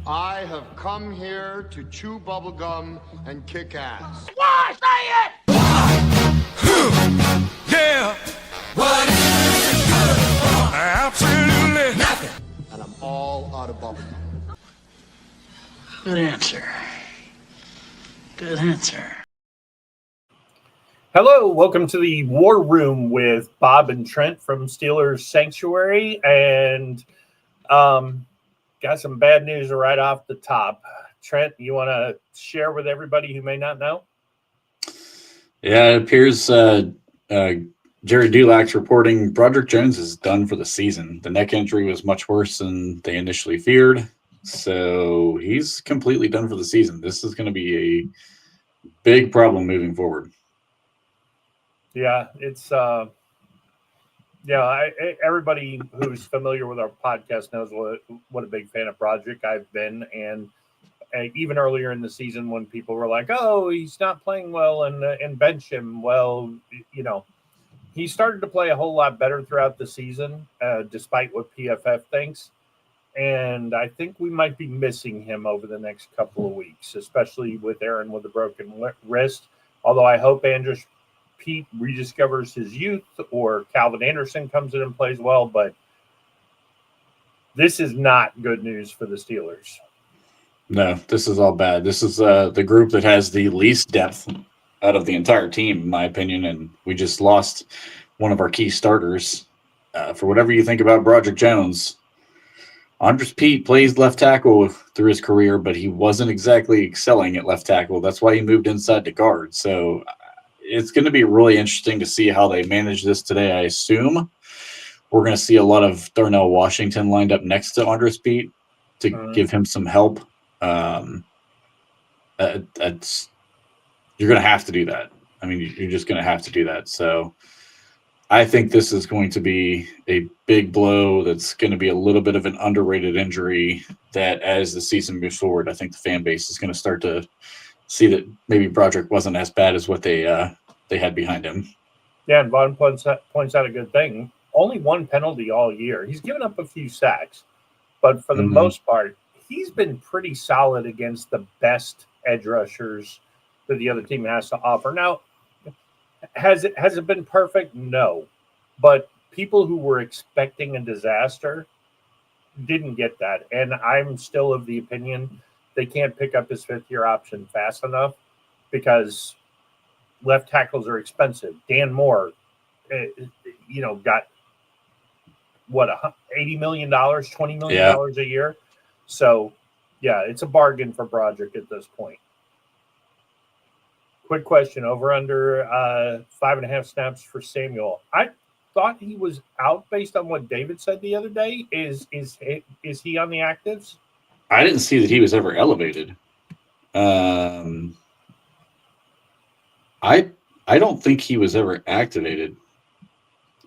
I have come here to chew bubblegum and kick ass. Why? Say it! Yeah. What is it good for? Absolutely nothing. And I'm all out of bubblegum. Good answer. Good answer. Hello, welcome to the War Room with Bob and Trent from Steelers Sanctuary, and got some bad news right off the top. Trent, you want to share with everybody who may not know? Yeah, it appears Jerry Dulac's reporting Broderick Jones is done for the season. The neck injury was much worse than they initially feared, so he's completely done for the season. This is going to be a big problem moving forward. Yeah, it's everybody who's familiar with our podcast knows what a big fan of Broderick I've been, and even earlier in the season when people were like, "Oh, he's not playing well," and bench him. Well, you know, he started to play a whole lot better throughout the season, despite what PFF thinks. And I think we might be missing him over the next couple of weeks, especially with Aaron with a broken wrist. Although I hope Andrews Pete rediscovers his youth, or Calvin Anderson comes in and plays well, but this is not good news for the Steelers. No, this is all bad. This is the group that has the least depth out of the entire team, in my opinion, and we just lost one of our key starters. For whatever you think about Broderick Jones, Andrews Pete plays left tackle through his career, but he wasn't exactly excelling at left tackle. That's why he moved inside to guard. So it's going to be really interesting to see how they manage this today. I assume we're going to see a lot of Darnell Washington lined up next to Andrews Pete to give him some help. You're going to have to do that. I mean, you're just going to have to do that. So I think this is going to be a big blow. That's going to be a little bit of an underrated injury that as the season moves forward, I think the fan base is going to start to see that maybe Broderick wasn't as bad as what they had behind him. Yeah, and Vaughn points out a good thing. Only one penalty all year. He's given up a few sacks, but for the most part, he's been pretty solid against the best edge rushers that the other team has to offer. Now, has it been perfect? No, but people who were expecting a disaster didn't get that, and I'm still of the opinion they can't pick up his fifth-year option fast enough because left tackles are expensive. Dan Moore, got what, $80 million, $20 million a year. So, yeah, it's a bargain for Broderick at this point. Quick question: over under 5.5 snaps for Samuel. I thought he was out based on what David said the other day. Is he on the actives? I didn't see that he was ever elevated. I don't think he was ever activated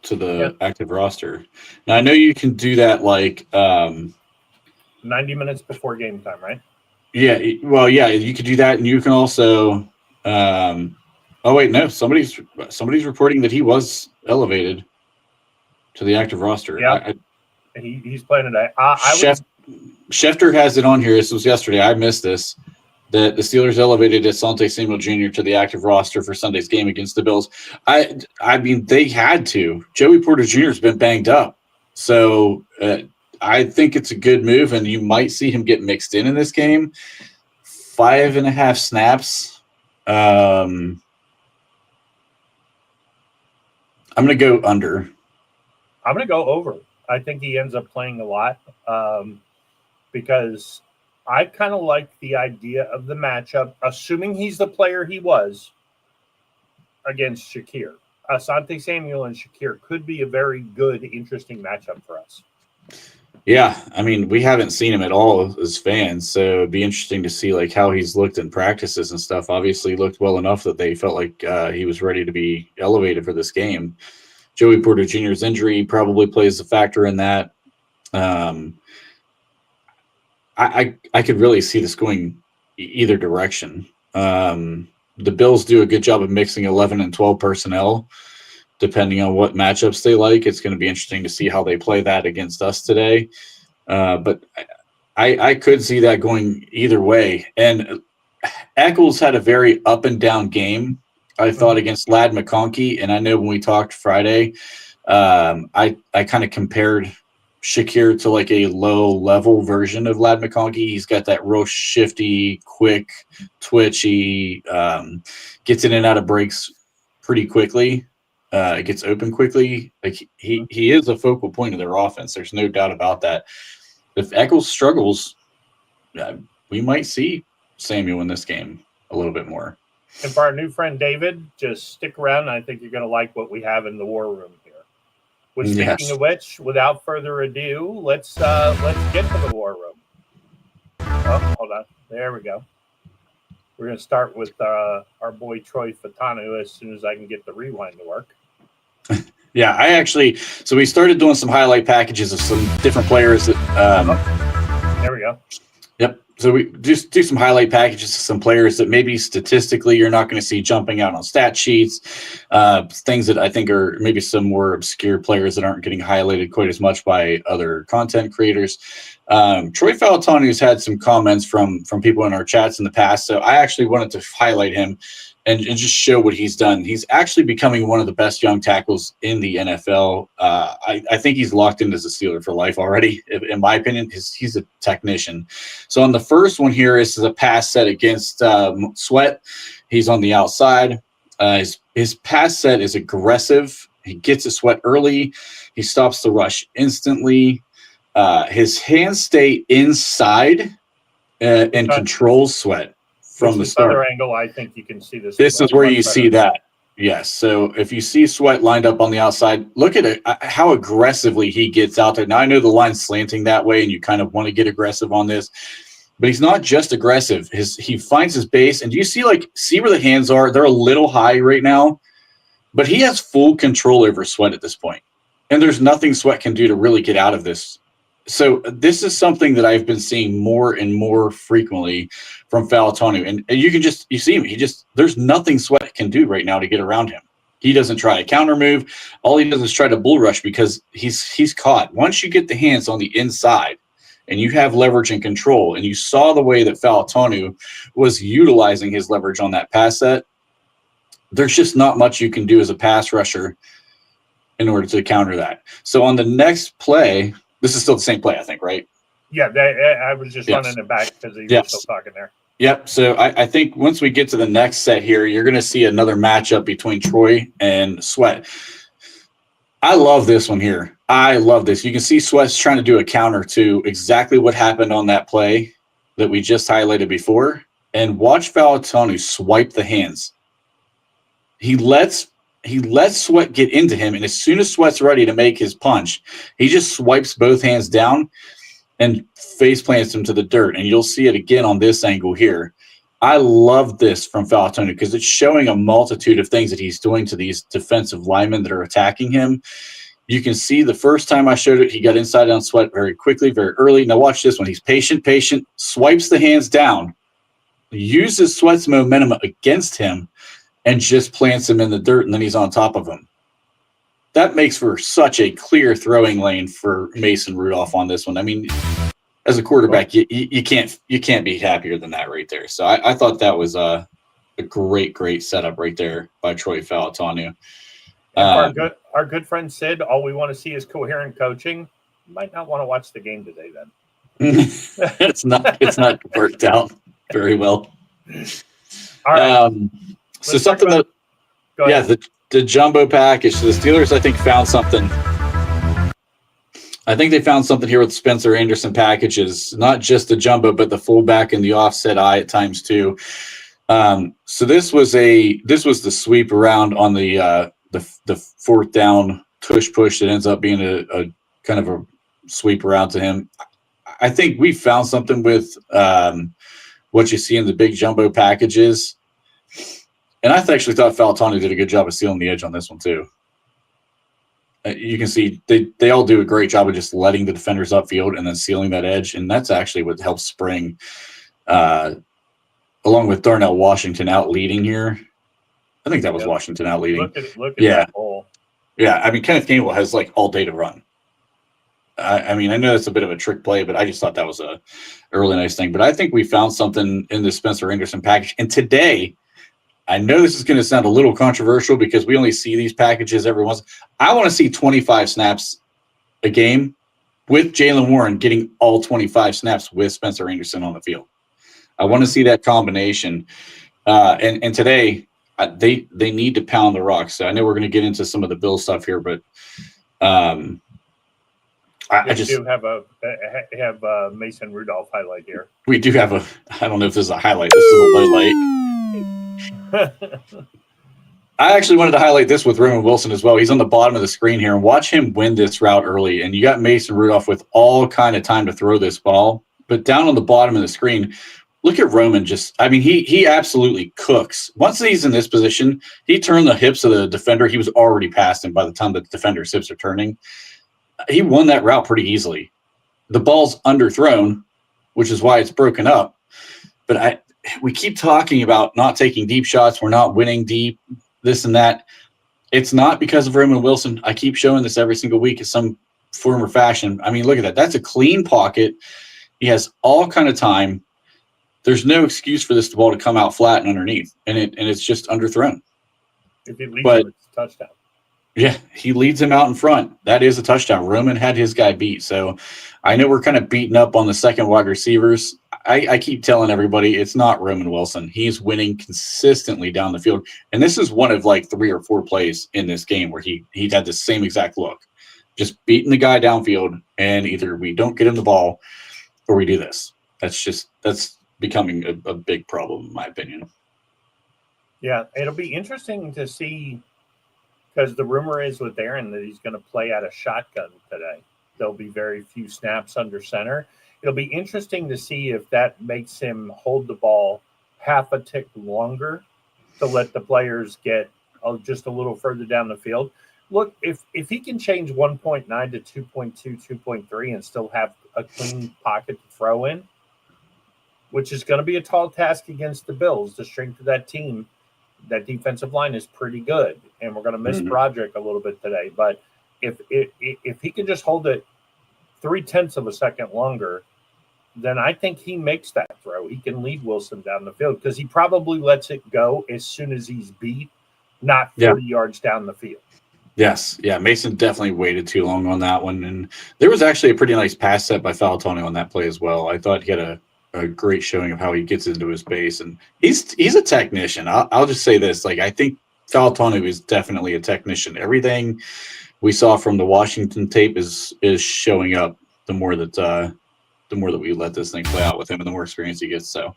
to the active roster. Now, I know you can do that 90 minutes before game time, right? Yeah, well, yeah, you could do that, and you can also oh wait, no, somebody's reporting that he was elevated to the active roster. Yeah, he's playing today. Schefter has it on here. This was yesterday. I missed this. That the Steelers elevated Asante Samuel Jr. to the active roster for Sunday's game against the Bills. I mean, they had to. Joey Porter Jr. has been banged up, so I think it's a good move, and you might see him get mixed in this game. 5.5 snaps. I'm going to go under. I'm going to go over. I think he ends up playing a lot because I kind of like the idea of the matchup, assuming he's the player he was against Shakir. Asante Samuel and Shakir could be a very good, interesting matchup for us. Yeah, I mean, we haven't seen him at all as fans, so it'd be interesting to see how he's looked in practices and stuff. Obviously, looked well enough that they felt like he was ready to be elevated for this game. Joey Porter Jr.'s injury probably plays a factor in that. I could really see this going either direction. The Bills do a good job of mixing 11 and 12 personnel, depending on what matchups they like. It's going to be interesting to see how they play that against us today. But I could see that going either way. And Eccles had a very up and down game, I thought, against Ladd McConkey. And I know when we talked Friday, I kind of compared Shakir to like a low level version of Ladd McConkey. He's got that real shifty, quick, twitchy, gets in and out of breaks pretty quickly. It gets open quickly. Like he is a focal point of their offense. There's no doubt about that. If Eccles struggles, we might see Samuel in this game a little bit more. And for our new friend David, just stick around. I think you're going to like what we have in the war room here. Which, speaking of which, without further ado, let's get to the war room. Oh, hold on. There we go. We're going to start with our boy Troy Fautanu as soon as I can get the rewind to work. Yeah, so we started doing some highlight packages of some different players that. There we go. Yep. So we just do some highlight packages of some players that maybe statistically you're not going to see jumping out on stat sheets, things that I think are maybe some more obscure players that aren't getting highlighted quite as much by other content creators. Troy Fautanu has had some comments from people in our chats in the past, so I actually wanted to highlight him and just show what he's done. He's actually becoming one of the best young tackles in the NFL. I think he's locked in as a Steeler for life already, in my opinion. He's a technician. So on the first one here, this is a pass set against Sweat. He's on the outside. His pass set is aggressive. He gets a Sweat early. He stops the rush instantly. His hands stay inside and controls Sweat from the start. Other angle, I think you can see this. This is where you see that. Yes. So if you see Sweat lined up on the outside, look at it, how aggressively he gets out there. Now, I know the line's slanting that way, and you kind of want to get aggressive on this, but he's not just aggressive. He finds his base, and do you see where the hands are? They're a little high right now, but he has full control over Sweat at this point, and there's nothing Sweat can do to really get out of this. So this is something that I've been seeing more and more frequently from Fautanu. And you see him. There's nothing Sweat can do right now to get around him. He doesn't try a counter move. All he does is try to bull rush because he's caught. Once you get the hands on the inside and you have leverage and control, and you saw the way that Fautanu was utilizing his leverage on that pass set, there's just not much you can do as a pass rusher in order to counter that. So on the next play, this is still the same play, I think, right? Yeah, I was just running it back because you were still talking there. Yep. So I think once we get to the next set here, you're going to see another matchup between Troy and Sweat. I love this one here. I love this. You can see Sweat's trying to do a counter to exactly what happened on that play that we just highlighted before. And watch Fautanu swipe the hands. He lets Sweat get into him, and as soon as Sweat's ready to make his punch, he just swipes both hands down and face plants him to the dirt. And you'll see it again on this angle here. I love this from Fautanu because it's showing a multitude of things that he's doing to these defensive linemen that are attacking him. You can see the first time I showed it, he got inside on Sweat very quickly, very early. Now watch this one. He's patient, swipes the hands down, uses Sweat's momentum against him, and just plants him in the dirt, and then he's on top of him. That makes for such a clear throwing lane for Mason Rudolph on this one. I mean, as a quarterback, you can't be happier than that right there. So I thought that was a great setup right there by Troy Fautanu. Our good friend Sid, all we want to see is coherent coaching. You might not want to watch the game today then. It's not worked out very well. All right. So something that, the jumbo package. So the Steelers, I think, found something. I think they found something here with Spencer Anderson packages, not just the jumbo, but the fullback and the offset eye at times too. So this was the sweep around on the fourth down tush push that ends up being a kind of a sweep around to him. I think we found something with what you see in the big jumbo packages. And I actually thought Fautanu did a good job of sealing the edge on this one too. You can see they all do a great job of just letting the defenders upfield and then sealing that edge. And that's actually what helps spring, along with Darnell Washington out leading here. I think that was Washington out leading. Look at that hole. Yeah, I mean, Kenneth Gainwell has all day to run. I mean, I know that's a bit of a trick play, but I just thought that was a really nice thing. But I think we found something in the Spencer Anderson package. And today, I know this is going to sound a little controversial because we only see these packages every once. I want to see 25 snaps a game with Jalen Warren getting all 25 snaps with Spencer Anderson on the field. I want to see that combination. And today, they need to pound the rock. So I know we're going to get into some of the Bills stuff here, but I just do have a Mason Rudolph highlight here. We do have I don't know if this is a highlight. This is a low light. I actually wanted to highlight this with Roman Wilson as well. He's on the bottom of the screen here, and watch him win this route early. And you got Mason Rudolph with all kind of time to throw this ball, but down on the bottom of the screen, look at Roman. He absolutely cooks. Once he's in this position, he turned the hips of the defender. He was already past him by the time the defender's hips are turning. He won that route pretty easily. The ball's underthrown, which is why it's broken up. But we keep talking about not taking deep shots. We're not winning deep, this and that. It's not because of Roman Wilson. I keep showing this every single week in some form or fashion. I mean, look at that. That's a clean pocket. He has all kind of time. There's no excuse for this ball to come out flat and underneath, and it's just underthrown. If it leads him, it's a touchdown. Yeah, he leads him out in front. That is a touchdown. Roman had his guy beat. So I know we're kind of beating up on the second wide receivers. I keep telling everybody it's not Roman Wilson. He's winning consistently down the field. And this is one of like 3 or 4 plays in this game where he had the same exact look. Just beating the guy downfield, and either we don't get him the ball or we do this. That's becoming a big problem, in my opinion. Yeah, it'll be interesting to see, because the rumor is with Aaron that he's going to play out of shotgun today. There'll be very few snaps under center. It'll be interesting to see if that makes him hold the ball half a tick longer to let the players get just a little further down the field. Look, if he can change 1.9 to 2.2, 2.3 and still have a clean pocket to throw in, which is going to be a tall task against the Bills. The strength of that team, that defensive line is pretty good, and we're going to miss Broderick a little bit today. But if he can just hold it 0.3 of a second longer, then I think he makes that throw. He can lead Wilson down the field because he probably lets it go as soon as he's beat, not 40 yards down the field. Yes. Yeah, Mason definitely waited too long on that one. And there was actually a pretty nice pass set by Fautanu on that play as well. I thought he had a great showing of how he gets into his base. And he's a technician. I'll just say this. Like, I think Fautanu is definitely a technician. Everything we saw from the Washington tape is showing up the more that we let this thing play out with him and the more experience he gets. So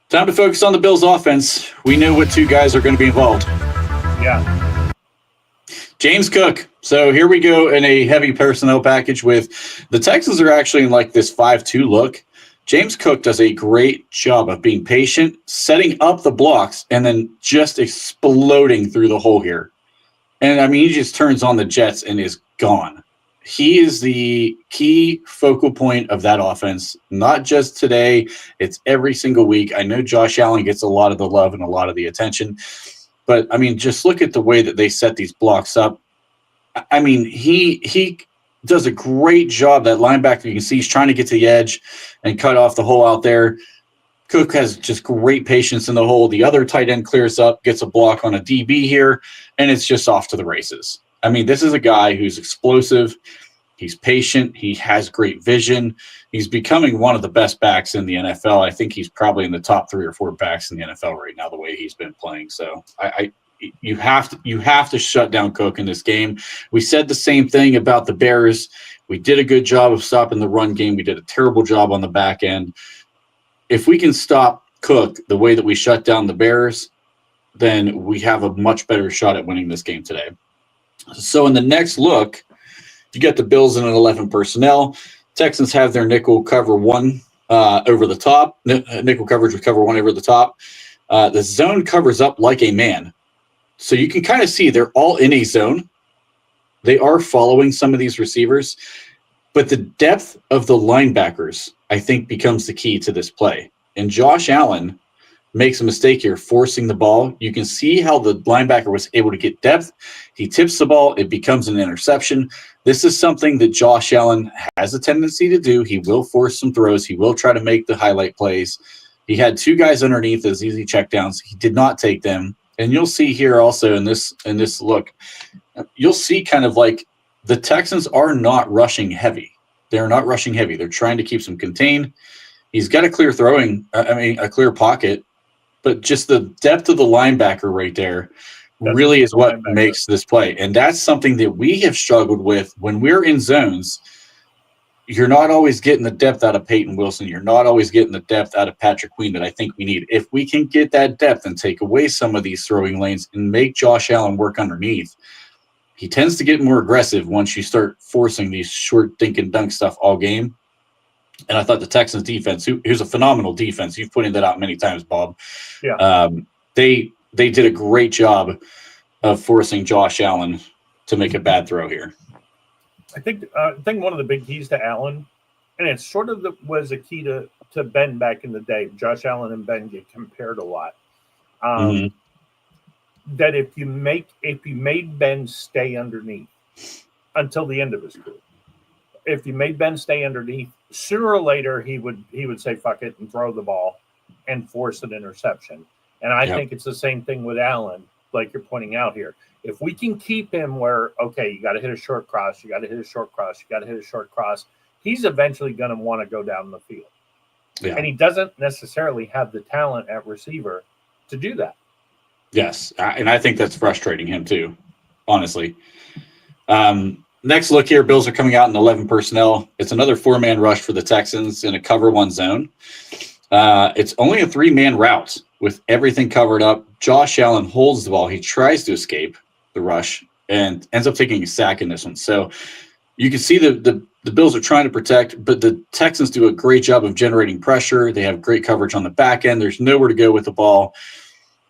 time to focus on the Bills offense. We know what 2 guys are going to be involved. Yeah. James Cook. So here we go in a heavy personnel package with the Texans are actually in like this 5-2 look. James Cook does a great job of being patient, setting up the blocks, and then just exploding through the hole here. And I mean, he just turns on the jets and is gone. He is the key focal point of that offense, not just today. It's every single week. I know Josh Allen gets a lot of the love and a lot of the attention, but I mean, just look at the way that they set these blocks up. I mean, he does a great job. That linebacker, you can see he's trying to get to the edge and cut off the hole out there. Cook has just great patience in the hole. The other tight end clears up, gets a block on a DB here, and it's just off to the races. I mean, this is a guy who's explosive. He's patient. He has great vision. He's becoming one of the best backs in the NFL. I think he's probably in the top 3 or 4 backs in the NFL right now, the way he's been playing. So you have to shut down Cook in this game. We said the same thing about the Bears. We did a good job of stopping the run game. We did a terrible job on the back end. If we can stop Cook the way that we shut down the Bears, then we have a much better shot at winning this game today. So in the next look, you get the Bills in an 11 personnel. Texans have their nickel cover 1 over the top. Nickel coverage with cover 1 over the top. The zone covers up like a man. So you can kind of see they're all in a zone. They are following some of these receivers. But the depth of the linebackers, I think, becomes the key to this play. And Josh Allen makes a mistake here, forcing the ball. You can see how the linebacker was able to get depth. He tips the ball. It becomes an interception. This is something that Josh Allen has a tendency to do. He will force some throws. He will try to make the highlight plays. He had two guys underneath as easy checkdowns. He did not take them. And you'll see here also in this look, you'll see kind of like the Texans are not rushing heavy. They're not rushing heavy. They're trying to keep some contained. He's got a clear a clear pocket, but just the depth of the linebacker right there really is what makes this play. And that's something that we have struggled with when we're in zones. You're not always getting the depth out of Peyton Wilson. You're not always getting the depth out of Patrick Queen that I think we need. If we can get that depth and take away some of these throwing lanes and make Josh Allen work underneath, he tends to get more aggressive once you start forcing these short dink and dunk stuff all game. And I thought the Texans defense, who's a phenomenal defense, you've pointed that out many times, Bob. Yeah. They did a great job of forcing Josh Allen to make a bad throw here. I think one of the big keys to Allen, and it sort of was a key to Ben back in the day. Josh Allen and Ben get compared a lot. That if you made Ben stay underneath until the end of his career, if you made Ben stay underneath, sooner or later he would say fuck it and throw the ball and force an interception. And I think it's the same thing with Allen, like you're pointing out here. If we can keep him where, okay, you got to hit a short cross, you got to hit a short cross, you got to hit a short cross, he's eventually going to want to go down the field. Yeah. And he doesn't necessarily have the talent at receiver to do that. Yes, and I think that's frustrating him too, honestly. Next look here, Bills are coming out in 11 personnel. It's another 4-man rush for the Texans in a cover 1 zone. It's only a 3-man route with everything covered up. Josh Allen holds the ball. He tries to escape the rush and ends up taking a sack in this one. So you can see the Bills are trying to protect, but the Texans do a great job of generating pressure. They have great coverage on the back end. There's nowhere to go with the ball.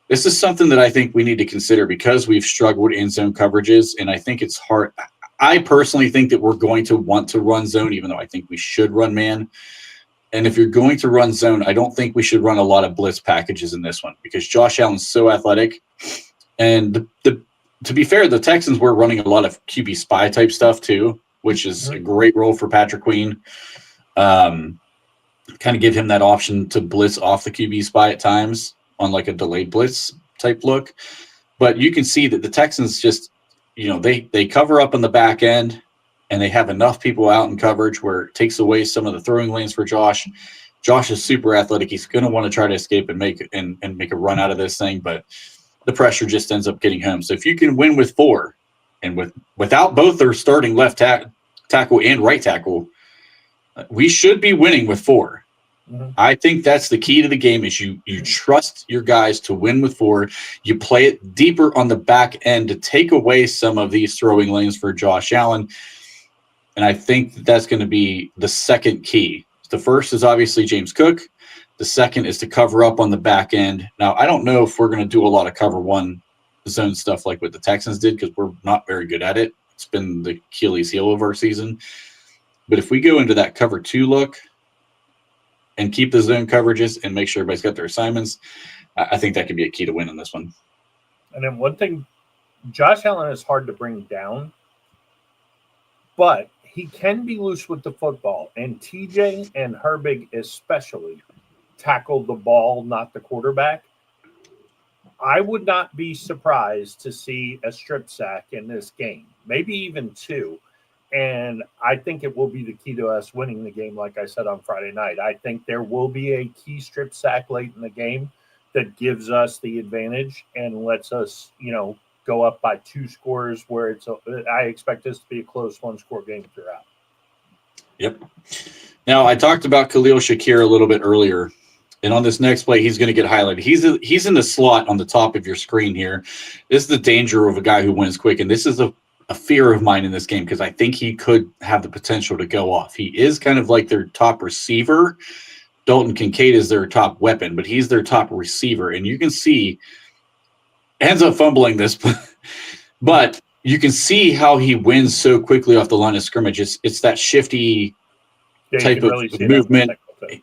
This is something that I think we need to consider because we've struggled in zone coverages, and I think it's hard. I personally think that we're going to want to run zone, even though I think we should run man. And if you're going to run zone, I don't think we should run a lot of blitz packages in this one because Josh Allen's so athletic. And to be fair, the Texans were running a lot of QB spy type stuff too, which is a great role for Patrick Queen. Kind of give him that option to blitz off the QB spy at times on like a delayed blitz type look. But you can see that the Texans just, they cover up on the back end and they have enough people out in coverage where it takes away some of the throwing lanes for Josh. Josh is super athletic. He's going to want to try to escape and make a run out of this thing, but the pressure just ends up getting home. So if you can win with 4 and without both their starting left tackle and right tackle, we should be winning with 4. I think that's the key to the game is you trust your guys to win with 4. You play it deeper on the back end to take away some of these throwing lanes for Josh Allen. And I think that's going to be the second key. The first is obviously James Cook. The second is to cover up on the back end. Now, I don't know if we're going to do a lot of cover 1 zone stuff like what the Texans did because we're not very good at it. It's been the Achilles heel of our season. But if we go into that cover 2 look and keep the zone coverages and make sure everybody's got their assignments, I think that could be a key to win in this one. And then one thing, Josh Allen is hard to bring down, but he can be loose with the football. And TJ and Herbig especially tackled the ball, not the quarterback. I would not be surprised to see a strip sack in this game, maybe even 2. And I think it will be the key to us winning the game, like I said on Friday night. I think there will be a key strip sack late in the game that gives us the advantage and lets us, go up by 2 scores where I expect this to be a close 1-score game throughout. Yep. Now, I talked about Khalil Shakir a little bit earlier. And on this next play, he's going to get highlighted. He's in the slot on the top of your screen here. This is the danger of a guy who wins quick. And this is a fear of mine in this game because I think he could have the potential to go off. He is kind of like their top receiver. Dalton Kincaid is their top weapon, but he's their top receiver. And you can see, ends up fumbling this, but you can see how he wins so quickly off the line of scrimmage. It's that shifty type of movement.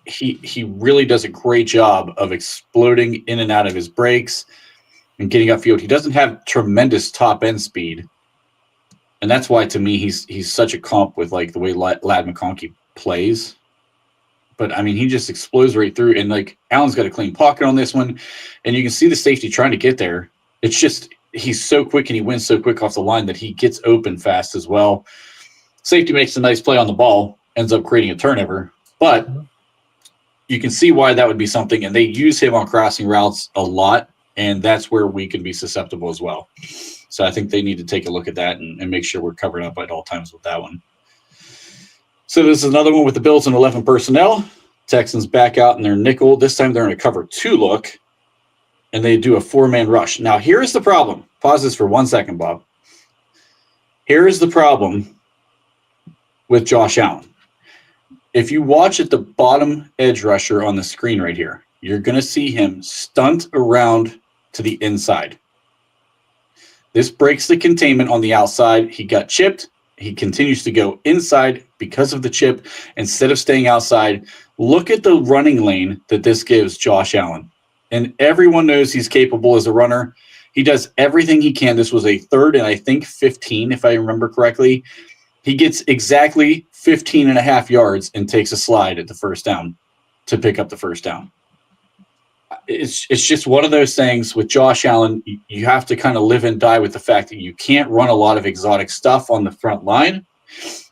he really does a great job of exploding in and out of his breaks and getting upfield. He doesn't have tremendous top end speed, and that's why to me he's such a comp with like the way Lad McConkey plays. But I mean, he just explodes right through, and like Allen's got a clean pocket on this one, and you can see the safety trying to get there. It's just he's so quick and he wins so quick off the line that he gets open fast as well. Safety makes a nice play on the ball, ends up creating a turnover, but you can see why that would be something, and they use him on crossing routes a lot, and that's where we can be susceptible as well. So I think they need to take a look at that and make sure we're covered up at all times with that one. So this is another one with the Bills and 11 personnel. Texans back out in their nickel. This time they're in a cover 2 look, and they do a 4-man rush. Now, here's the problem. Pause this for 1 second, Bob. Here is the problem with Josh Allen. If you watch at the bottom edge rusher on the screen right here, you're going to see him stunt around to the inside. This breaks the containment on the outside. He got chipped. He continues to go inside because of the chip instead of staying outside. Look at the running lane that this gives Josh Allen. And everyone knows he's capable as a runner. He does everything he can. This was a 3rd and I think 15, if I remember correctly. He gets exactly 15 and a half yards and takes a slide at the first down to pick up the first down. It's just one of those things with Josh Allen. You have to kind of live and die with the fact that you can't run a lot of exotic stuff on the front line,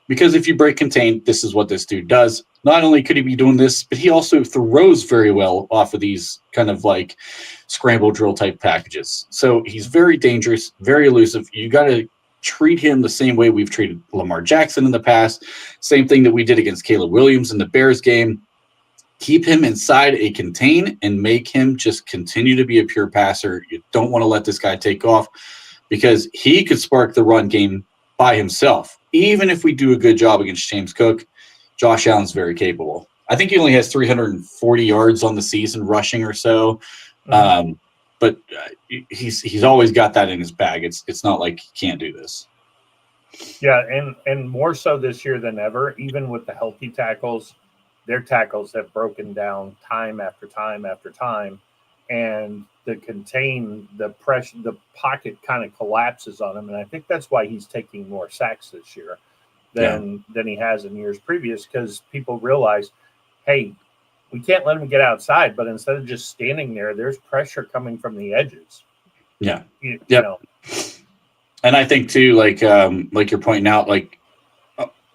because if you break contain, this is what this dude does. Not only could he be doing this, but he also throws very well off of these kind of like scramble drill type packages. So he's very dangerous, very elusive. You got to treat him the same way we've treated Lamar Jackson in the past. Same thing that we did against Caleb Williams in the Bears game. Keep him inside a contain and make him just continue to be a pure passer. You don't want to let this guy take off, because he could spark the run game by himself. Even if we do a good job against James Cook, Josh Allen's very capable. I think he only has 340 yards on the season rushing or so. But he's always got that in his bag. It's not like he can't do this. Yeah, and more so this year than ever, even with the healthy tackles, their tackles have broken down time after time after time, and the pressure, the pocket kind of collapses on him, and I think that's why he's taking more sacks this year than he has in years previous, because people realize, hey, we can't let him get outside, but instead of just standing there, there's pressure coming from the edges. Yeah, you know. And I think too, like you're pointing out, like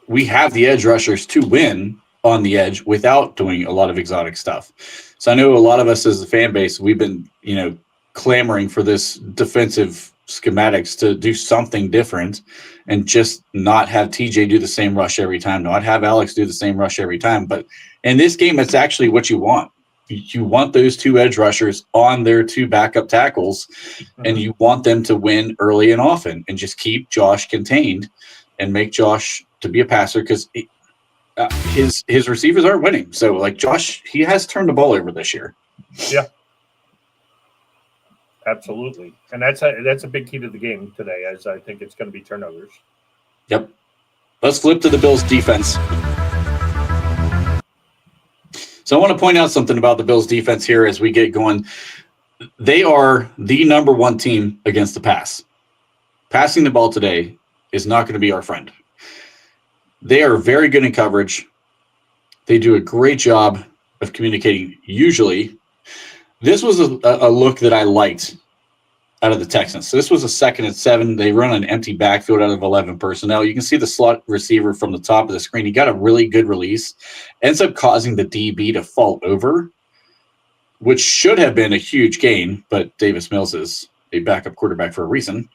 we have the edge rushers to win on the edge without doing a lot of exotic stuff. So I know a lot of us as a fan base, we've been, clamoring for this defensive schematics to do something different and just not have TJ do the same rush every time, not have Alex do the same rush every time. But in this game, that's actually what you want. You want those 2 edge rushers on their 2 backup tackles, and you want them to win early and often and just keep Josh contained and make Josh to be a passer, because his receivers aren't winning. So, like, Josh, he has turned the ball over this year. Yeah, absolutely. And that's a big key to the game today, as I think it's going to be turnovers. Yep. Let's flip to the Bills defense. So I want to point out something about the Bills defense here as we get going. They are the number 1 team against the pass. Passing the ball today is not going to be our friend. They are very good in coverage. They do a great job of communicating. Usually, this was a look that I liked out of the Texans. So this was a 2nd and 7. They run an empty backfield out of 11 personnel. You can see the slot receiver from the top of the screen. He got a really good release. Ends up causing the DB to fall over, which should have been a huge gain, but Davis Mills is a backup quarterback for a reason.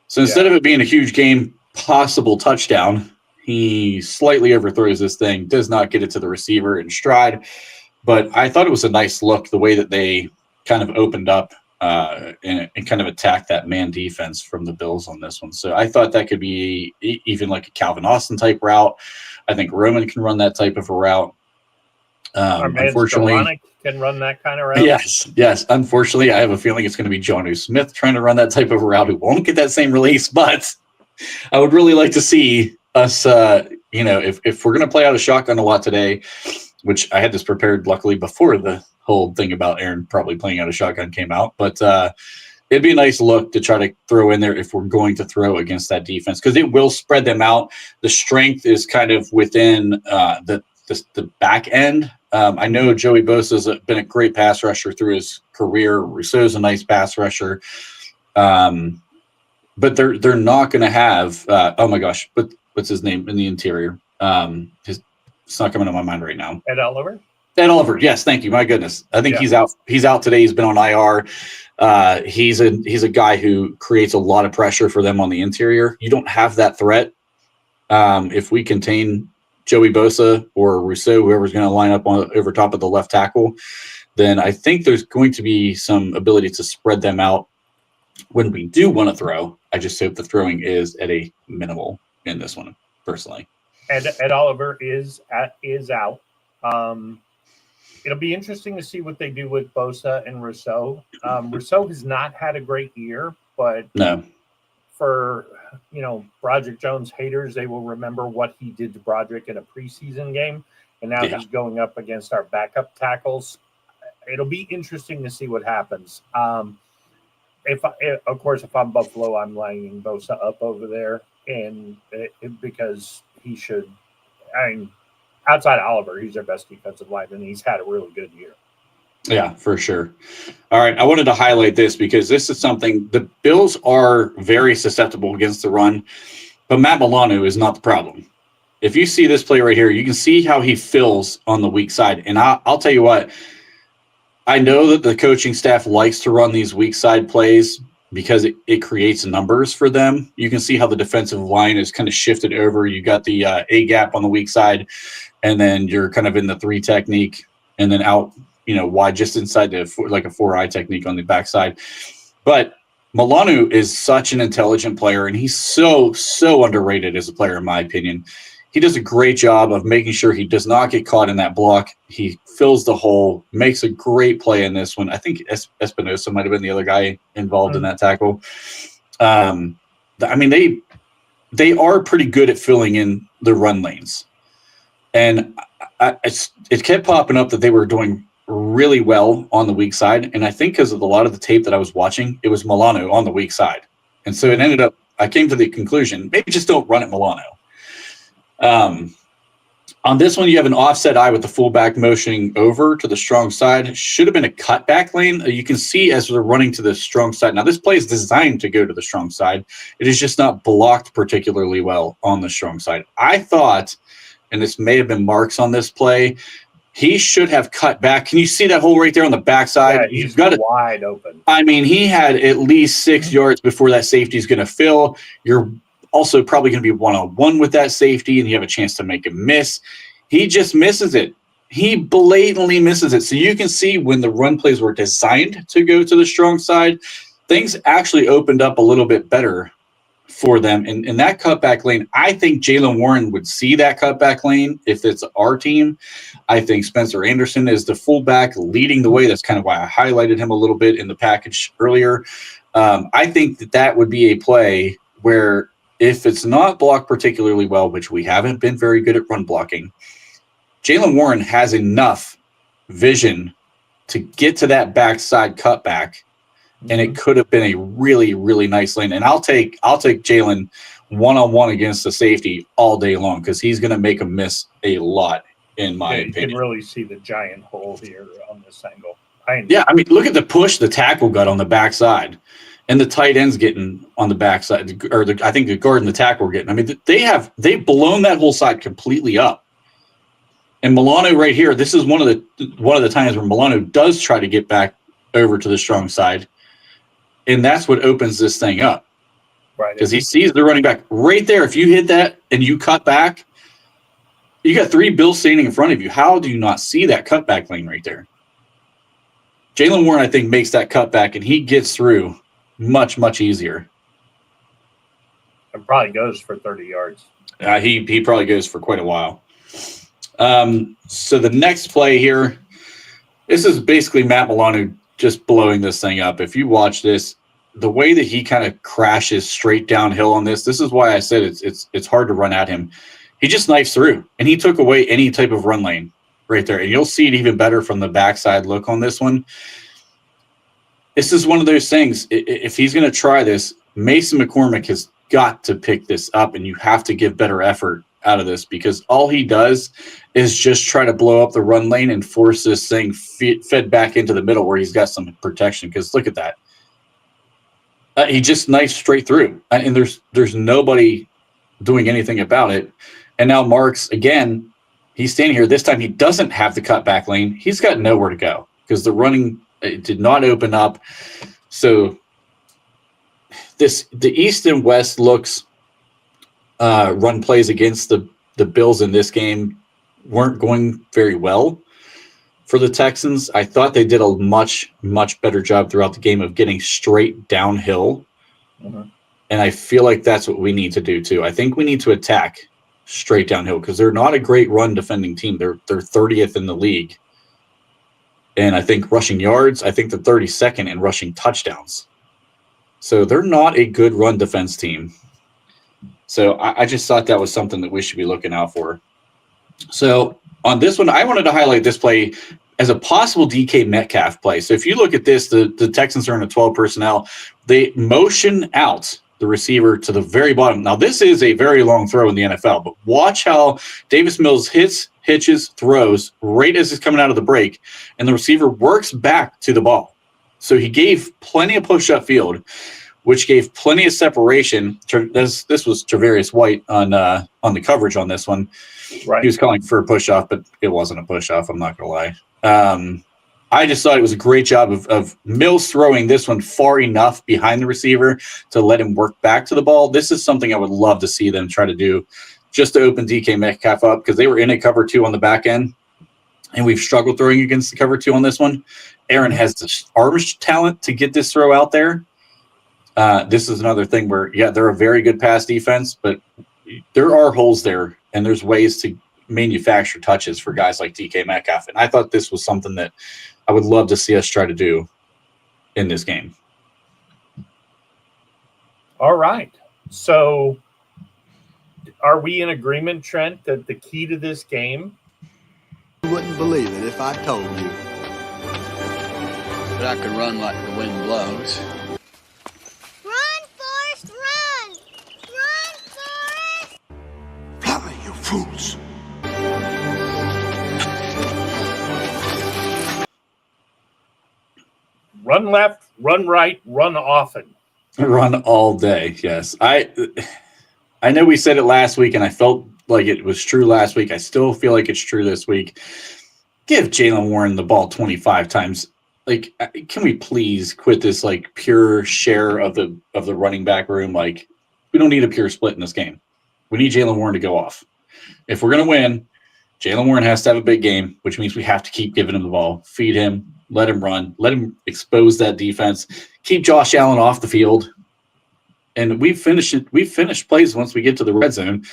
So instead of it being a huge gain, possible touchdown, he slightly overthrows this thing, does not get it to the receiver in stride. But I thought it was a nice look, the way that they kind of opened up and kind of attacked that man defense from the Bills on this one. So I thought that could be even like a Calvin Austin type route. I think Roman can run that type of a route. Unfortunately, can run that kind of route. Yes. Unfortunately, I have a feeling it's going to be Jonnu Smith trying to run that type of a route, who won't get that same release. But I would really like to see us, if we're going to play out a shotgun a lot today, which I had this prepared luckily before the whole thing about Aaron probably playing out a shotgun came out. But it'd be a nice look to try to throw in there if we're going to throw against that defense, because it will spread them out. The strength is kind of within the back end. I know Joey Bosa's been a great pass rusher through his career. Rousseau's a nice pass rusher. But they're not going to have oh my gosh, what's his name in the interior? It's not coming to my mind right now. Ed Oliver. Ed Oliver, yes, thank you. My goodness, I think he's out. He's out today. He's been on IR. He's a guy who creates a lot of pressure for them on the interior. You don't have that threat if we contain Joey Bosa or Rousseau, whoever's going to line up over top of the left tackle. Then I think there's going to be some ability to spread them out when we do want to throw. I just hope the throwing is at a minimal in this one, personally. Ed Oliver is out. It'll be interesting to see what they do with Bosa and Rousseau. Rousseau has not had a great year, but no. For Broderick Jones haters, they will remember what he did to Broderick in a preseason game, and now he's going up against our backup tackles. It'll be interesting to see what happens. If I'm Buffalo, I'm lining Bosa up over there, and because he should. I mean, outside of Oliver, he's their best defensive lineman. He's had a really good year. Yeah, for sure. All right, I wanted to highlight this because this is something the Bills are very susceptible against the run, but Matt Milano is not the problem. If you see this play right here, you can see how he fills on the weak side. And I'll tell you what, I know that the coaching staff likes to run these weak side plays because it creates numbers for them. You can see how the defensive line is kind of shifted over. You got the A gap on the weak side, and then you're kind of in the 3 technique, and then out, wide just inside like a 4-eye technique on the backside. But Milano is such an intelligent player, and he's so underrated as a player, in my opinion. He does a great job of making sure he does not get caught in that block. He fills the hole, makes a great play in this one. I think Espinosa might have been the other guy involved in that tackle. I mean, they are pretty good at filling in the run lanes. And it kept popping up that they were doing really well on the weak side. And I think because of a lot of the tape that I was watching, it was Milano on the weak side. And so it ended up, I came to the conclusion, maybe just don't run at Milano. On this one, you have an offset eye with the fullback motioning over to the strong side. Should have been a cutback lane. You can see as they're running to the strong side. Now, this play is designed to go to the strong side. It is just not blocked particularly well on the strong side. I thought, and this may have been Marks on this play, he should have cut back. Can you see that hole right there on the backside? Yeah, he's got it wide open. I mean, he had at least 6 yards before that safety is going to fill. You're also probably going to be one-on-one with that safety, and you have a chance to make a miss. He just misses it. He blatantly misses it. So you can see when the run plays were designed to go to the strong side, things actually opened up a little bit better for them. And in that cutback lane, I think Jaylen Warren would see that cutback lane if it's our team. I think Spencer Anderson is the fullback leading the way. That's kind of why I highlighted him a little bit in the package earlier. I think that would be a play where if it's not blocked particularly well, which we haven't been very good at run blocking, Jaylen Warren has enough vision to get to that backside cutback, and it could have been a really, really nice lane. And I'll take Jaylen one-on-one against the safety all day long because he's going to make him miss a lot, in my opinion. You can really see the giant hole here on this angle. I mean, look at the push the tackle got on the backside. And the tight end's getting on the backside, or I think the guard and the tackle were getting. I mean, they've blown that whole side completely up. And Milano right here, this is one of the times where Milano does try to get back over to the strong side, and that's what opens this thing up. Right, because he sees the running back right there. If you hit that and you cut back, you got 3 Bills standing in front of you. How do you not see that cutback lane right there? Jaylen Warren, I think, makes that cutback, and he gets through much, much easier. It probably goes for 30 yards. He probably goes for quite a while. So the next play here, this is basically Matt Milano just blowing this thing up. If you watch this, the way that he kind of crashes straight downhill on this is why I said it's hard to run at him. He just knifes through, and he took away any type of run lane. right there. And you'll see it even better from the backside look on this one. This is one of those things. If he's going to try this, Mason McCormick has got to pick this up, and you have to give better effort out of this, because all he does is just try to blow up the run lane and force this thing fed back into the middle where he's got some protection. Because look at that. He just knifes straight through, and there's nobody doing anything about it. And now Marks, again, he's standing here. This time he doesn't have the cutback lane. He's got nowhere to go because the running did not open up. So the East and West looks run plays against the Bills in this game weren't going very well for the Texans. I thought they did a much, much better job throughout the game of getting straight downhill. Mm-hmm. And I feel like that's what we need to do too. I think we need to attack straight downhill because they're not a great run defending team. They're 30th in the league. And I think rushing yards, I think they're 32nd in rushing touchdowns. So they're not a good run defense team. So I just thought that was something that we should be looking out for. So on this one, I wanted to highlight this play as a possible DK Metcalf play. So if you look at this, the Texans are in a 12 personnel. They motion out the receiver to the very bottom. Now, this is a very long throw in the NFL, but watch how Davis Mills hitches, throws right as he's coming out of the break, and the receiver works back to the ball. So he gave plenty of push-up field, which gave plenty of separation. This was Tre'Varius White on the coverage on this one. Right. He was calling for a push-off, but it wasn't a push-off, I'm not going to lie. I just thought it was a great job of Mills throwing this one far enough behind the receiver to let him work back to the ball. This is something I would love to see them try to do just to open DK Metcalf up because they were in a cover 2 on the back end, and we've struggled throwing against the cover 2 on this one. Aaron has the arm talent to get this throw out there. This is another thing where, yeah, they're a very good pass defense, but there are holes there, and there's ways to manufacture touches for guys like DK Metcalf. And I thought this was something that I would love to see us try to do in this game. All right. So are we in agreement, Trent, that the key to this game? You wouldn't believe it if I told you. But I can run like the wind blows. Run, Forrest, run! Run, Forrest! Blimey, you fools! Run left, run right, run often. Run all day, yes. I know we said it last week, and I felt like it was true last week. I still feel like it's true this week. Give Jaylen Warren the ball 25 times. Like, can we please quit this like pure share of the running back room? Like, we don't need a pure split in this game. We need Jaylen Warren to go off. If we're gonna win, Jaylen Warren has to have a big game, which means we have to keep giving him the ball, feed him, let him run, let him expose that defense, keep Josh Allen off the field. And we've finished plays once we get to the red zone.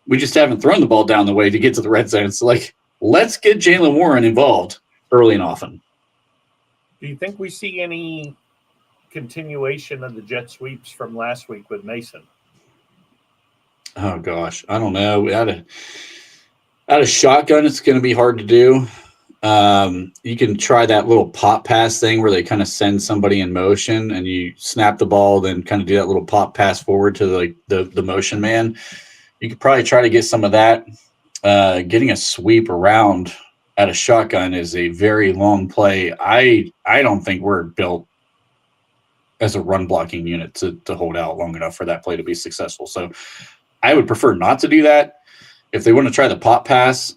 We just haven't thrown the ball down the way to get to the red zone. So, like, let's get Jaylen Warren involved early and often. Do you think we see any continuation of the jet sweeps from last week with Mason? Oh, gosh. I don't know. Out of shotgun, it's going to be hard to do. You can try that little pop pass thing where they kind of send somebody in motion and you snap the ball, then kind of do that little pop pass forward to the motion man. You could probably try to get some of that. Getting a sweep around at a shotgun is a very long play. I don't think we're built as a run blocking unit to hold out long enough for that play to be successful. So I would prefer not to do that. If they want to try the pop pass,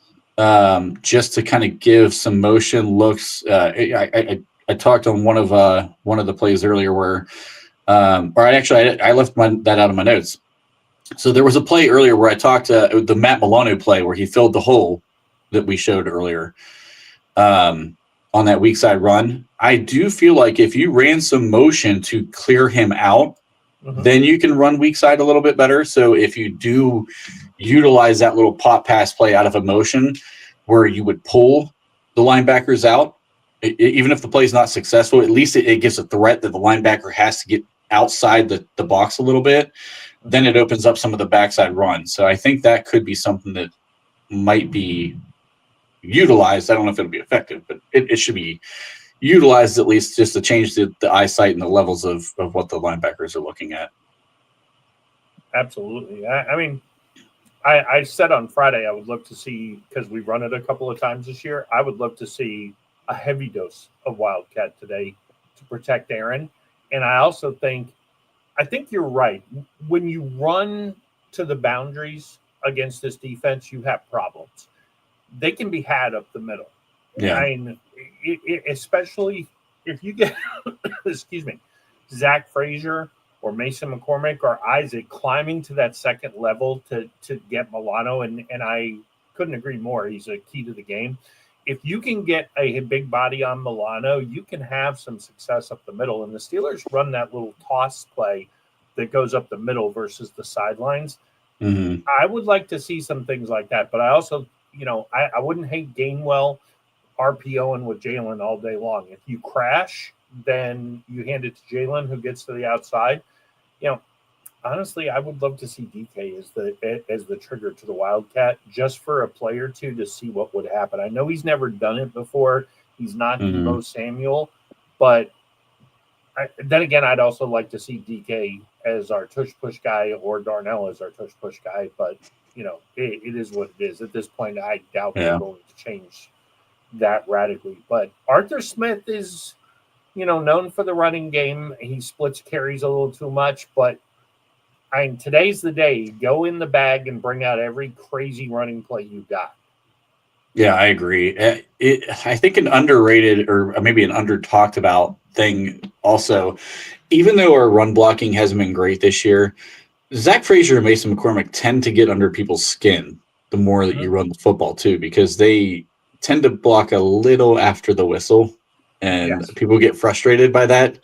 just to kind of give some motion looks. I talked on one of the plays earlier where, I left that out of my notes. So there was a play earlier where I talked the Matt Milano play where he filled the hole that we showed earlier on that weak side run. I do feel like if you ran some motion to clear him out, then you can run weak side a little bit better. So if you do utilize that little pop pass play out of a motion where you would pull the linebackers out, even if the play is not successful, at least it gives a threat that the linebacker has to get outside the box a little bit. Then it opens up some of the backside runs. So I think that could be something that might be utilized. I don't know if it'll be effective, but it should be utilized at least just to change the eyesight and the levels of what the linebackers are looking at. Absolutely. I mean, I said on Friday I would love to see, because we've run it a couple of times this year, I would love to see a heavy dose of Wildcat today to protect Aaron. And I also think you're right. When you run to the boundaries against this defense, you have problems. They can be had up the middle. Yeah. I mean, especially if you get, excuse me, Zach Frazier or Mason McCormick or Isaac climbing to that second level to get Milano, and I couldn't agree more. He's a key to the game. If you can get a big body on Milano, you can have some success up the middle. And the Steelers run that little toss play that goes up the middle versus the sidelines. Mm-hmm. I would like to see some things like that. But I also, I wouldn't hate Gainwell RPOing with Jalen all day long. If you crash, then you hand it to Jalen, who gets to the outside. Honestly, I would love to see DK as the trigger to the Wildcat, just for a play or two to see what would happen. I know he's never done it before. He's not Deebo Samuel, but then again, I'd also like to see DK as our tush-push guy or Darnell as our tush-push guy. But, it is what it is. At this point, I doubt they're going to change that radically. But Arthur Smith is, known for the running game. He splits carries a little too much, but today's the day. Go in the bag and bring out every crazy running play you got. Yeah, I agree. I think an underrated or maybe an under-talked about thing also, even though our run blocking hasn't been great this year, Zach Frazier and Mason McCormick tend to get under people's skin the more that you run the football too, because they tend to block a little after the whistle, and people get frustrated by that.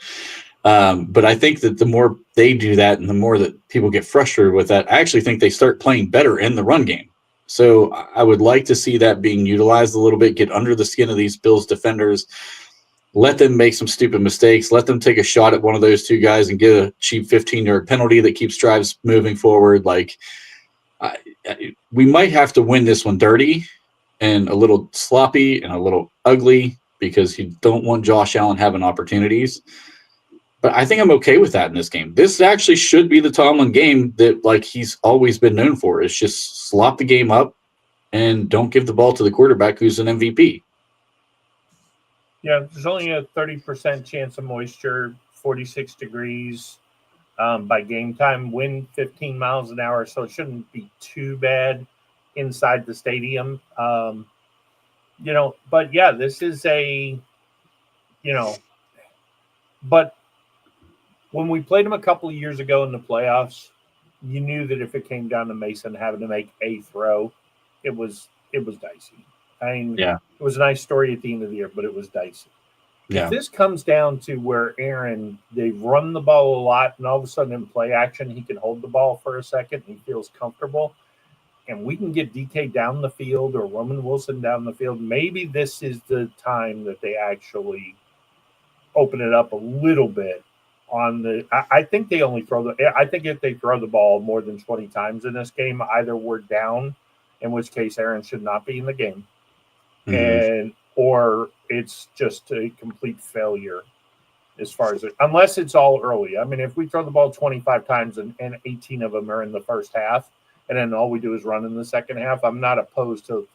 But I think that the more they do that and the more that people get frustrated with that, I actually think they start playing better in the run game. So I would like to see that being utilized a little bit, get under the skin of these Bills defenders, let them make some stupid mistakes, let them take a shot at one of those two guys and get a cheap 15-yard penalty that keeps drives moving forward. We might have to win this one dirty and a little sloppy and a little ugly, because you don't want Josh Allen having opportunities. But I think I'm okay with that in this game. This actually should be the Tomlin game that he's always been known for. Is just slop the game up and don't give the ball to the quarterback who's an MVP. Yeah, there's only a 30% chance of moisture, 46 degrees by game time, wind 15 miles an hour, so it shouldn't be too bad inside the stadium. But yeah, this is but when we played them a couple of years ago in the playoffs, you knew that if it came down to Mason having to make a throw, it was dicey. It was a nice story at the end of the year, but it was dicey. Yeah. If this comes down to where Aaron, they've run the ball a lot, and all of a sudden in play action, he can hold the ball for a second and he feels comfortable, and we can get DK down the field or Roman Wilson down the field, maybe this is the time that they actually open it up a little bit. I think they only I think if they throw the ball more than 20 times in this game, either we're down, in which case Aaron should not be in the game, or it's just a complete failure as far as unless it's all early. I mean, if we throw the ball 25 times and 18 of them are in the first half, and then all we do is run in the second half, I'm not opposed to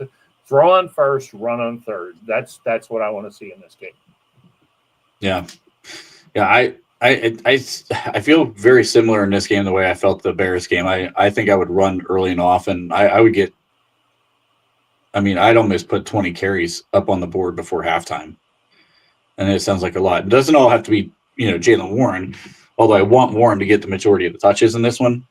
throw on first, run on third. That's what I want to see in this game. Yeah. I feel very similar in this game the way I felt the Bears game. I think I would run early and often. I would get – I'd almost put 20 carries up on the board before halftime. And it sounds like a lot. It doesn't all have to be, Jaylen Warren, although I want Warren to get the majority of the touches in this one.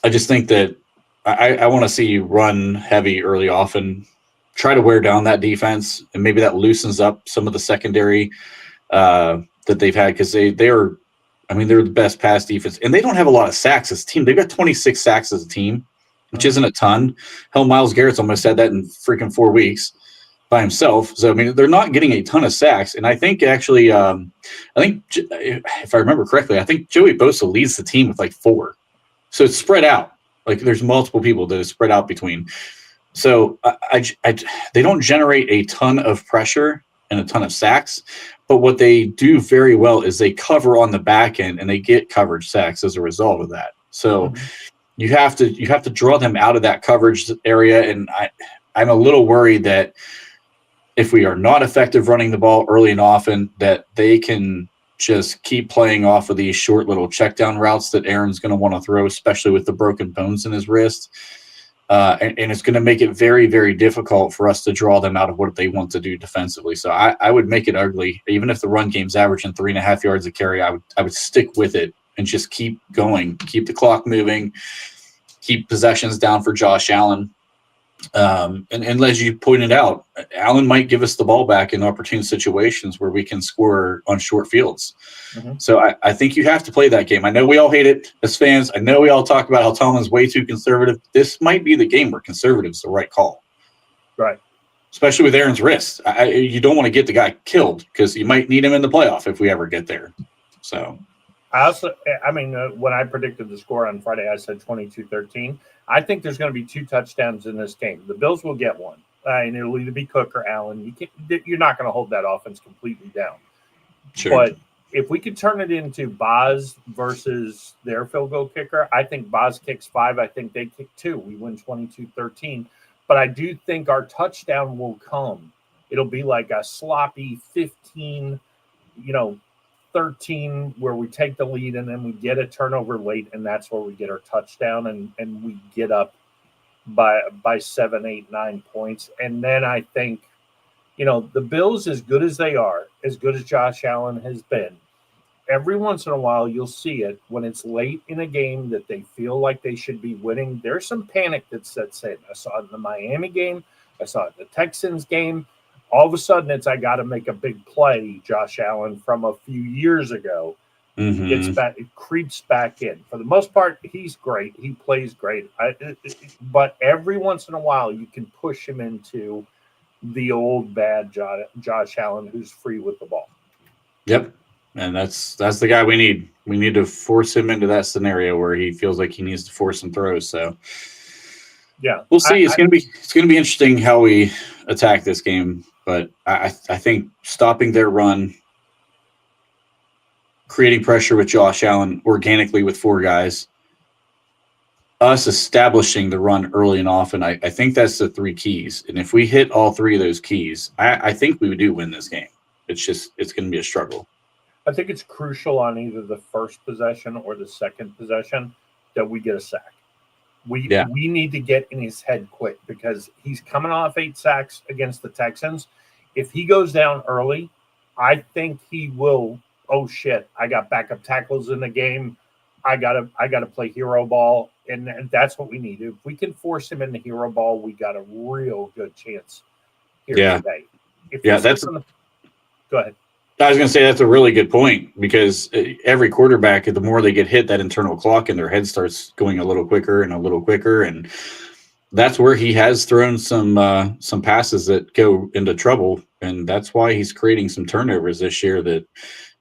I just think that I want to see you run heavy early often, try to wear down that defense, and maybe that loosens up some of the secondary that they've had, because they're the best pass defense, and they don't have a lot of sacks as a team. They've got 26 sacks as a team, which isn't a ton. Hell, Myles Garrett's almost had that in freaking 4 weeks by himself. So, they're not getting a ton of sacks. And I think actually, if I remember correctly, I think Joey Bosa leads the team with 4. So it's spread out. There's multiple people that is spread out between. So they don't generate a ton of pressure and a ton of sacks, but what they do very well is they cover on the back end and they get coverage sacks as a result of that. So you have to draw them out of that coverage area, and I'm a little worried that if we are not effective running the ball early and often, that they can just keep playing off of these short little check down routes that Aaron's going to want to throw, especially with the broken bones in his wrist. And it's going to make it very, very difficult for us to draw them out of what they want to do defensively. So I would make it ugly. Even if the run game's averaging 3.5 yards a carry, I would stick with it and just keep going, keep the clock moving, keep possessions down for Josh Allen. And as you pointed out, Allen might give us the ball back in opportune situations where we can score on short fields. So I think you have to play that game. I know we all hate it as fans. I know we all talk about how Tomlin's way too conservative. This might be the game where conservative is the right call. Right. Especially with Aaron's wrist. You don't want to get the guy killed because you might need him in the playoff if we ever get there. So when I predicted the score on Friday, I said 22-13. I think there's going to be 2 touchdowns in this game. The Bills will get one, and it'll either be Cook or Allen. You're not going to hold that offense completely down. Sure. But if we could turn it into Boz versus their field goal kicker, I think Boz kicks 5. I think they kick 2. We win 22-13. But I do think our touchdown will come. It'll be like a sloppy 15, 13 where we take the lead and then we get a turnover late, and that's where we get our touchdown and we get up by 7, 8, 9 points. And then I think, the Bills, as good as they are, as good as Josh Allen has been, every once in a while you'll see it when it's late in a game that they feel like they should be winning. There's some panic that sets in. I saw it in the Miami game. I saw it in the Texans game. All of a sudden, it's I got to make a big play. Josh Allen from a few years ago gets back, it creeps back in. For the most part, he's great. He plays great. But every once in a while, you can push him into the old bad Josh Allen, who's free with the ball. Yep, and that's the guy we need. We need to force him into that scenario where he feels like he needs to force some throws. So yeah, we'll see. It's gonna be interesting how we attack this game. But I think stopping their run, creating pressure with Josh Allen organically with 4 guys, us establishing the run early and often, I think that's the 3 keys. And if we hit all 3 of those keys, I think we do win this game. It's going to be a struggle. I think it's crucial on either the first possession or the second possession that we get a sack. We need to get in his head quick because he's coming off 8 sacks against the Texans. If he goes down early, I think he will. Oh shit! I got backup tackles in the game. I gotta play hero ball, and that's what we need. If we can force him into hero ball, we got a real good chance here today. Go ahead. I was going to say that's a really good point because every quarterback, the more they get hit, that internal clock in their head starts going a little quicker, and that's where he has thrown some passes that go into trouble, and that's why he's creating some turnovers this year that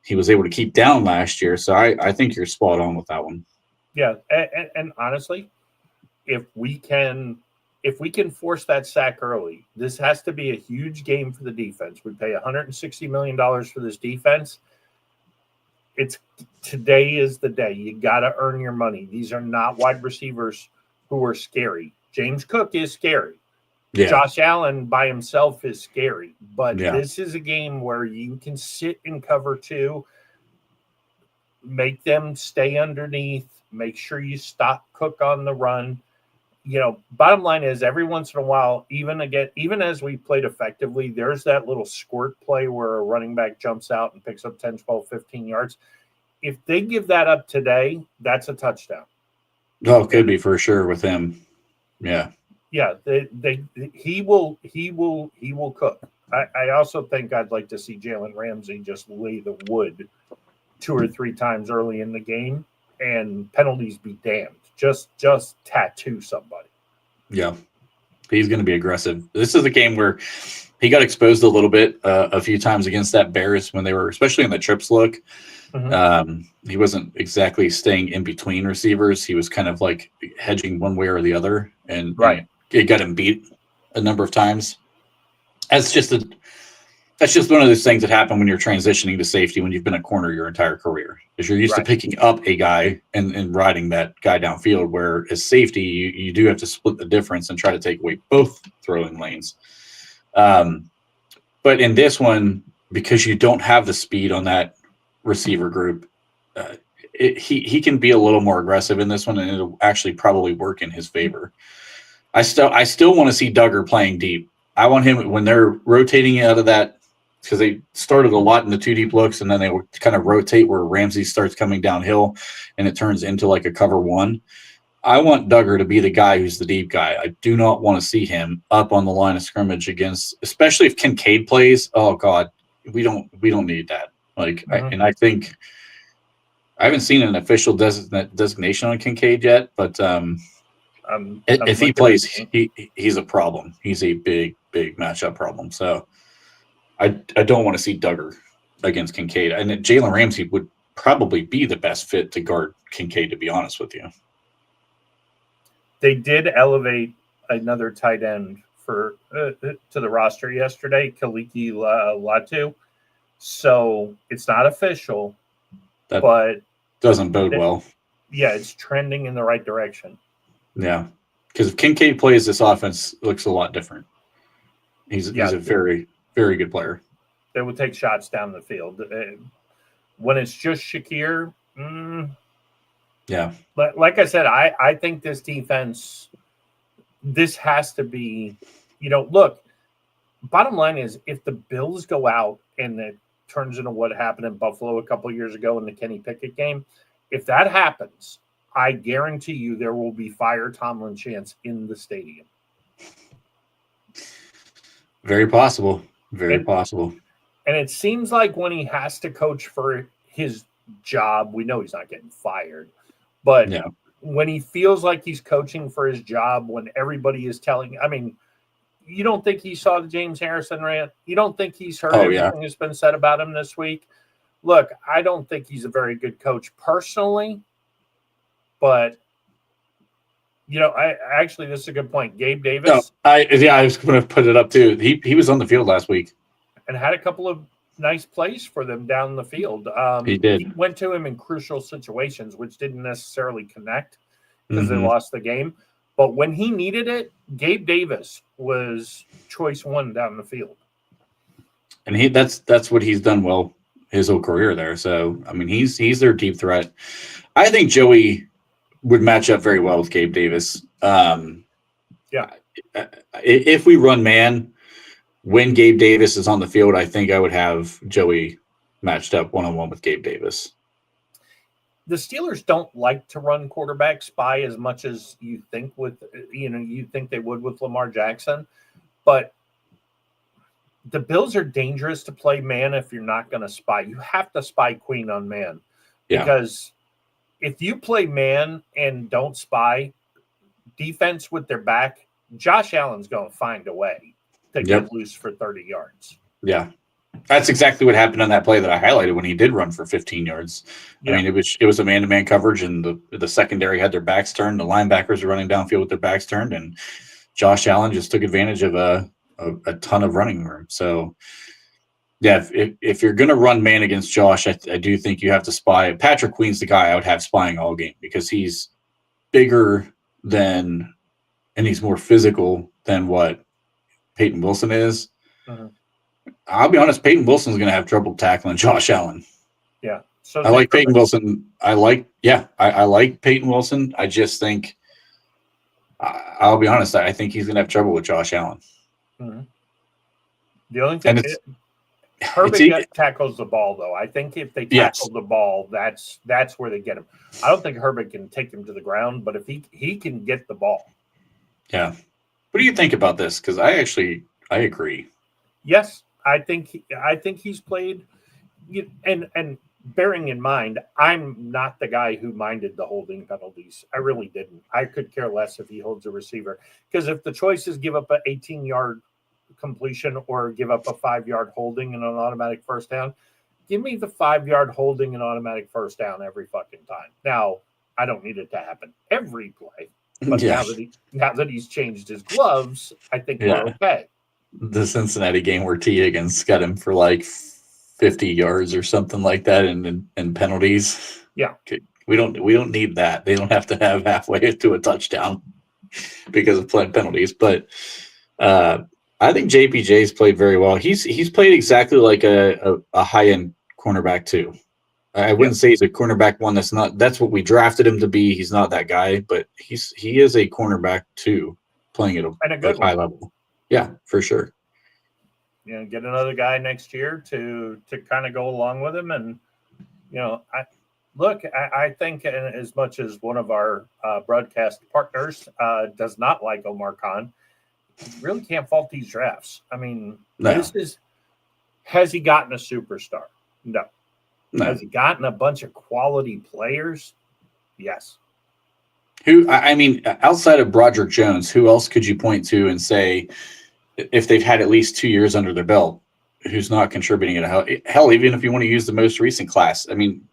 he was able to keep down last year. So I think you're spot on with that one. Yeah, and honestly, if we can force that sack early, this has to be a huge game for the defense. We pay $160 million for this defense. Today is the day. You got to earn your money. These are not wide receivers who are scary. James Cook is scary. Yeah. Josh Allen by himself is scary. But this is a game where you can sit in cover 2, make them stay underneath, make sure you stop Cook on the run. Bottom line is every once in a while, even as we played effectively, there's that little squirt play where a running back jumps out and picks up 10, 12, 15 yards. If they give that up today, that's a touchdown. Oh, it could be for sure with him. Yeah. Yeah. He will cook. I also think I'd like to see Jalen Ramsey just lay the wood 2 or 3 times early in the game and penalties be damned. Just tattoo somebody. Yeah, he's going to be aggressive. This is a game where he got exposed a little bit a few times against that Bears when they were, especially in the trips look. He wasn't exactly staying in between receivers. He was kind of like hedging one way or the other, and it got him beat a number of times. That's just one of those things that happen when you're transitioning to safety when you've been a corner your entire career. Because you're used to picking up a guy and riding that guy downfield, where as safety, you do have to split the difference and try to take away both throwing lanes. But in this one, because you don't have the speed on that receiver group, he can be a little more aggressive in this one, and it'll actually probably work in his favor. I still want to see Duggar playing deep. I want him when they're rotating out of that, because they started a lot in the 2 deep looks, and then they will kind of rotate where Ramsey starts coming downhill and it turns into like a cover 1. I want Duggar to be the guy who's the deep guy. I do not want to see him up on the line of scrimmage against, especially if Kincaid plays. Oh God, we don't need that. Like, I think I haven't seen an official designation on Kincaid yet, but if he plays, he's a problem. He's a big matchup problem. So I don't want to see Duggar against Kincaid. And Jalen Ramsey would probably be the best fit to guard Kincaid, to be honest with you. They did elevate another tight end to the roster yesterday, Kaliki Latu. So it's not official, but doesn't bode well. Yeah, it's trending in the right direction. Yeah, because if Kincaid plays, this offense looks a lot different. He's a very, very good player. They will take shots down the field. When it's just Shakir, yeah. Like I said, I think this defense, this has to be, look, bottom line is if the Bills go out and it turns into what happened in Buffalo a couple of years ago in the Kenny Pickett game, if that happens, I guarantee you there will be Fire Tomlin chants in the stadium. Very possible. Very possible. And it seems like when he has to coach for his job, we know he's not getting fired. But when he feels like he's coaching for his job, when everybody is telling, you don't think he saw the James Harrison rant? You don't think he's heard everything that's been said about him this week? Look, I don't think he's a very good coach personally, but actually, this is a good point. Gabe Davis. I was going to put it up too. He was on the field last week and had a couple of nice plays for them down the field. He did. He went to him in crucial situations, which didn't necessarily connect because they lost the game. But when he needed it, Gabe Davis was choice 1 down the field. And that's what he's done well his whole career there. So, he's their deep threat. I think Joey would match up very well with Gabe Davis. If we run man, when Gabe Davis is on the field, I think I would have Joey matched up 1-on-1 with Gabe Davis. The Steelers don't like to run quarterback spy as much as you think you think they would with Lamar Jackson, but the Bills are dangerous to play man if you're not going to spy. You have to spy queen on man because if you play man and don't spy defense with their back, Josh Allen's going to find a way to get loose for 30 yards. Yeah. That's exactly what happened on that play that I highlighted when he did run for 15 yards. Yeah. It was a man-to-man coverage, and the secondary had their backs turned. The linebackers were running downfield with their backs turned, and Josh Allen just took advantage of a ton of running room. So, if you're going to run man against Josh, I do think you have to spy. Patrick Queen's the guy I would have spying all game because he's bigger than and he's more physical than what Peyton Wilson is. Uh-huh. I'll be honest, Peyton Wilson's going to have trouble tackling Josh Allen. Yeah. So I like Peyton Wilson. I like Peyton Wilson. I just think, I'll be honest, I think he's going to have trouble with Josh Allen. Mm-hmm. The only thing Herbert tackles the ball, though. I think if they tackle the ball, that's where they get him. I don't think Herbert can take him to the ground, but if he can get the ball. Yeah. What do you think about this? Because I agree. Yes, I think he's played, and bearing in mind, I'm not the guy who minded the holding penalties. I really didn't. I could care less if he holds a receiver, because if the choice is give up an 18-yard completion or give up a 5-yard holding and an automatic first down, give me the 5-yard holding and automatic first down every fucking time. Now, I don't need it to happen every play, But Yeah. now that he's changed his gloves, I think Yeah. we're okay. The Cincinnati game where T. Higgins got him for like 50 yards or something like that and penalties. Yeah. Okay. We don't need that. They don't have to have halfway to a touchdown because of playing penalties. But I think JPJ's played very well. He's played exactly like a high end cornerback too. I wouldn't say he's a cornerback one. That's what we drafted him to be. He's not that guy, but he is a cornerback too, playing at And a a good high one. level. Yeah, for sure. Get another guy next year to kind of go along with him. And, I think as much as one of our broadcast partners does not like Omar Khan, you really can't fault these drafts. I mean, No. has he gotten a superstar? No. No. Has he gotten a bunch of quality players? Yes. I mean, outside of Broderick Jones, who else could you point to and say, if they've had at least 2 years under their belt, who's not contributing at hell, even if you want to use the most recent class? I mean,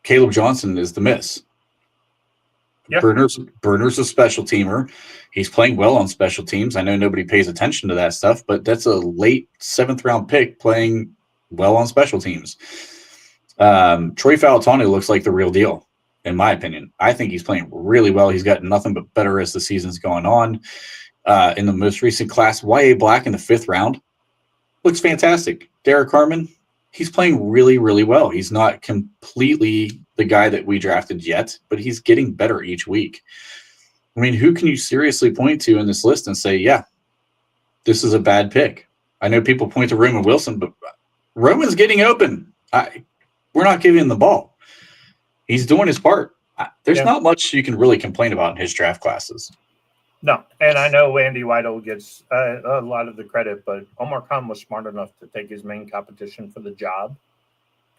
Caleb Johnson is the miss. Yeah. Burner's a special teamer. He's playing well on special teams. I know nobody pays attention to that stuff, but that's a late 7th round pick playing well on special teams. Troy Fautanu looks like the real deal, in my opinion. I think he's playing really well. He's got nothing but better as the season's going on. In the most recent class, Y.A. Black in the 5th round looks fantastic. Derek Harmon, he's playing really, really well. He's not completely the guy that we drafted yet, but he's getting better each week. I mean, who can you seriously point to in this list and say, yeah, this is a bad pick? I know people point to Roman Wilson, but Roman's getting open. We're not giving him the ball. He's doing his part. There's not much you can really complain about in his draft classes. No, and I know Andy Weidel gets a lot of the credit, but Omar Khan was smart enough to take his main competition for the job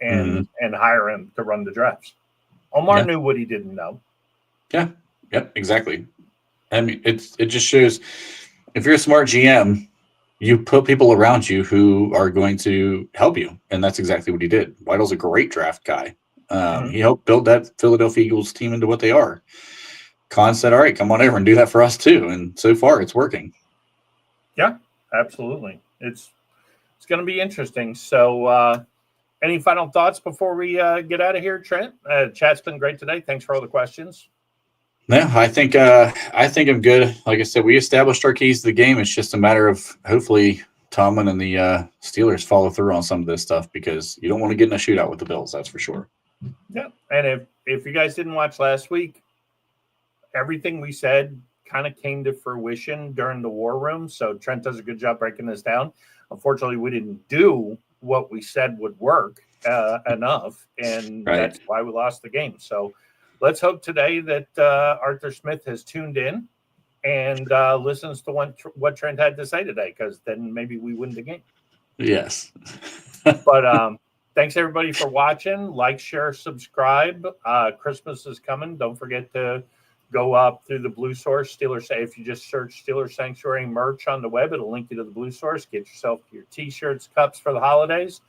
and hire him to run the drafts. Omar knew what he didn't know. Yeah, yep, exactly. I mean, it just shows if you're a smart GM, you put people around you who are going to help you, and that's exactly what he did. Weidel's a great draft guy. He helped build that Philadelphia Eagles team into what they are. Khan said, all right, come on over and do that for us too. And so far it's working. Yeah, absolutely. It's going to be interesting. So any final thoughts before we get out of here, Trent? Chat's been great today. Thanks for all the questions. No, I think I'm good. Like I said, we established our keys to the game. It's just a matter of hopefully Tomlin and the Steelers follow through on some of this stuff, because you don't want to get in a shootout with the Bills. That's for sure. Yeah. And if you guys didn't watch last week, everything we said kind of came to fruition during the war room. So Trent does a good job breaking this down. Unfortunately, we didn't do what we said would work enough, and that's why we lost the game. So let's hope today that Arthur Smith has tuned in and listens to what Trent had to say today, because then maybe we win the game. Yes. But thanks, everybody, for watching. Like, share, subscribe. Christmas is coming. Don't forget to go up through the Blue Source Steelers. If you just search Steelers Sanctuary merch on the web, it'll link you to the Blue Source. Get yourself your T-shirts, cups for the holidays.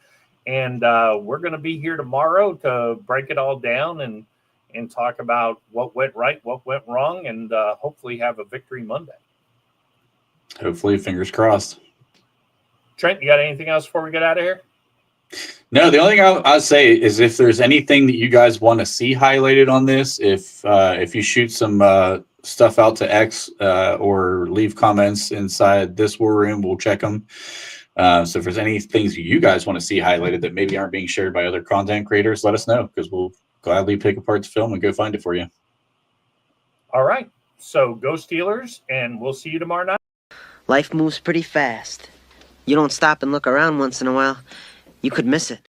And we're going to be here tomorrow to break it all down and talk about what went right, what went wrong, and hopefully have a victory Monday. Hopefully, fingers crossed. Trent, you got anything else before we get out of here? No, the only thing I'll say is if there's anything that you guys want to see highlighted on this, if you shoot some stuff out to X or leave comments inside this war room, we'll check them. So if there's any things you guys want to see highlighted that maybe aren't being shared by other content creators, let us know, because we'll gladly pick apart the film and go find it for you. All right. So go Steelers, and we'll see you tomorrow night. Life moves pretty fast. You don't stop and look around once in a while, you could miss it.